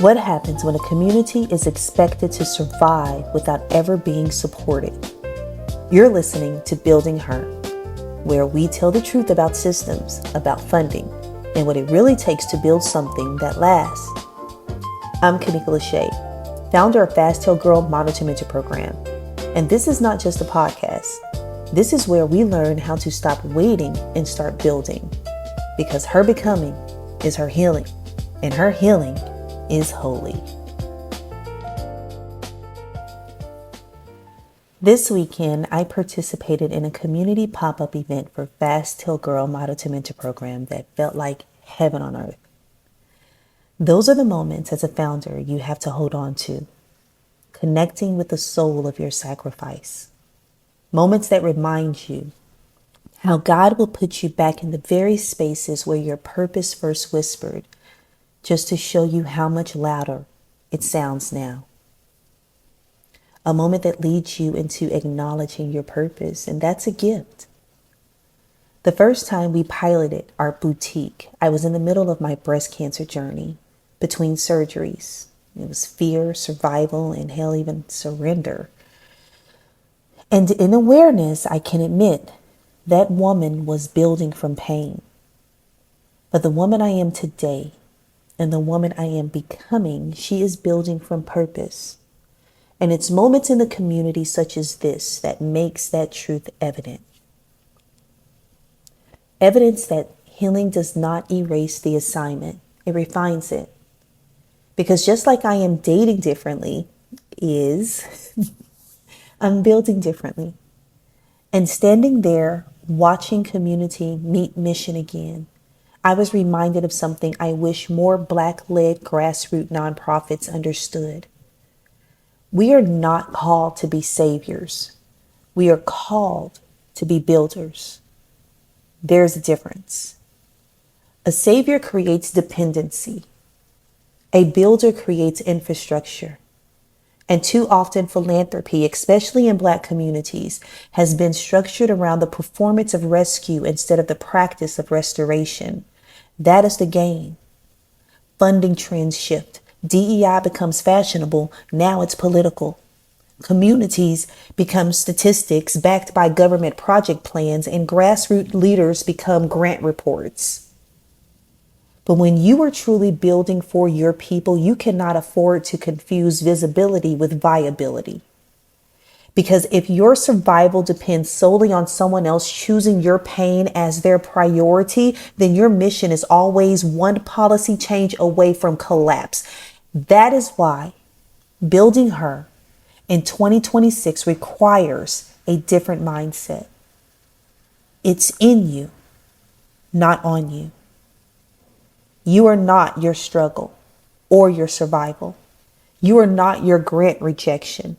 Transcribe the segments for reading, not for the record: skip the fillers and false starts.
What happens when a community is expected to survive without ever being supported? You're listening to Building Her, where we tell the truth about systems, about funding, and what it really takes to build something that lasts. I'm Kanika Lachey, founder of Fast Tail Girl Model to Mentor program. And this is not just a podcast. This is where we learn how to stop waiting and start building. Because her becoming is her healing, and her healing is holy. This weekend, I participated in a community pop-up event for Fast Tail Girl Model to Mentor program that felt like heaven on earth. Those are the moments as a founder you have to hold on to, connecting with the soul of your sacrifice. Moments that remind you how God will put you back in the very spaces where your purpose first whispered, just to show you how much louder it sounds now. A moment that leads you into acknowledging your purpose, and that's a gift. The first time we piloted our boutique, I was in the middle of my breast cancer journey between surgeries. It was fear, survival, and hell, even surrender. And in awareness, I can admit that woman was building from pain. But the woman I am today and the woman I am becoming, she is building from purpose. And it's moments in the community such as this that makes that truth evident. Evidence that healing does not erase the assignment. It refines it. Because just like I am dating differently I'm building differently. And standing there, watching community meet mission again, I was reminded of something I wish more Black-led grassroots nonprofits understood. We are not called to be saviors. We are called to be builders. There's a difference. A savior creates dependency. A builder creates infrastructure. And too often philanthropy, especially in Black communities, has been structured around the performance of rescue instead of the practice of restoration. That is the game. Funding trends shift. DEI becomes fashionable. Now it's political. Communities become statistics backed by government project plans, and grassroots leaders become grant reports. But when you are truly building for your people, you cannot afford to confuse visibility with viability. Because if your survival depends solely on someone else choosing your pain as their priority, then your mission is always one policy change away from collapse. That is why building her in 2026 requires a different mindset. It's in you, not on you. You are not your struggle or your survival. You are not your grant rejection.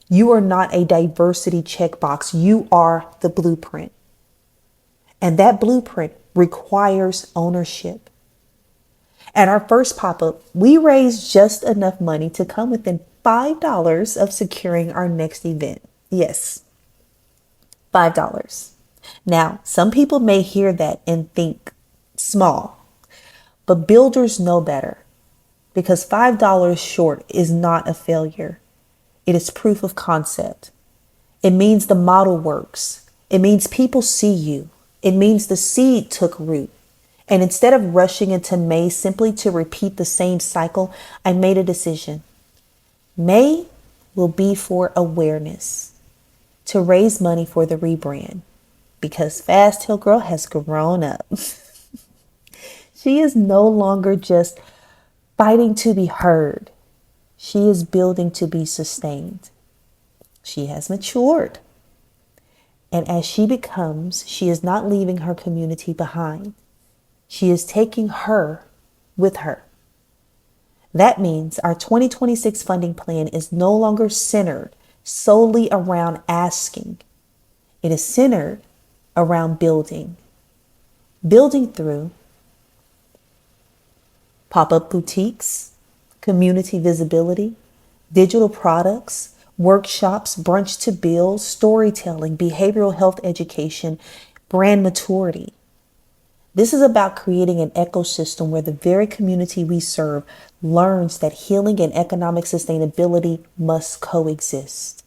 You are not a diversity checkbox. You are the blueprint. And that blueprint requires ownership. At our first pop-up, we raised just enough money to come within $5 of securing our next event. Yes, $5. Now, some people may hear that and think small, but builders know better, because $5 short is not a failure. It is proof of concept. It means the model works. It means people see you. It means the seed took root. And instead of rushing into May simply to repeat the same cycle, I made a decision. May will be for awareness, to raise money for the rebrand, because Fast Tail Girl has grown up. She is no longer just fighting to be heard. She is building to be sustained. She has matured. And as she becomes, she is not leaving her community behind. She is taking her with her. That means our 2026 funding plan is no longer centered solely around asking. It is centered around building. Building through pop-up boutiques, community visibility, digital products, workshops, brunch to build, storytelling, behavioral health education, brand maturity. This is about creating an ecosystem where the very community we serve learns that healing and economic sustainability must coexist.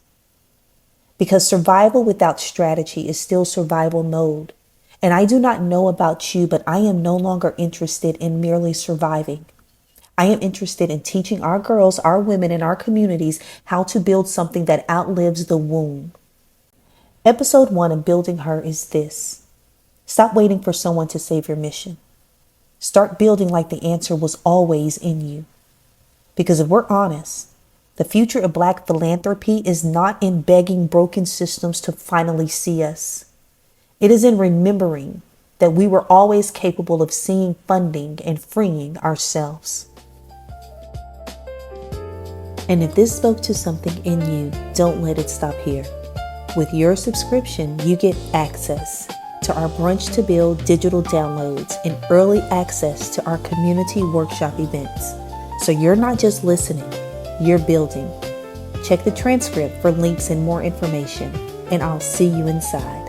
Because survival without strategy is still survival mode. And I do not know about you, but I am no longer interested in merely surviving. I am interested in teaching our girls, our women, and our communities how to build something that outlives the womb. Episode 1 of Building Her is this: stop waiting for someone to save your mission. Start building like the answer was always in you. Because if we're honest, the future of Black philanthropy is not in begging broken systems to finally see us. It is in remembering that we were always capable of seeing funding and freeing ourselves. And if this spoke to something in you, don't let it stop here. With your subscription, you get access to our Brunch to Build digital downloads and early access to our community workshop events. So you're not just listening, you're building. Check the transcript for links and more information, and I'll see you inside.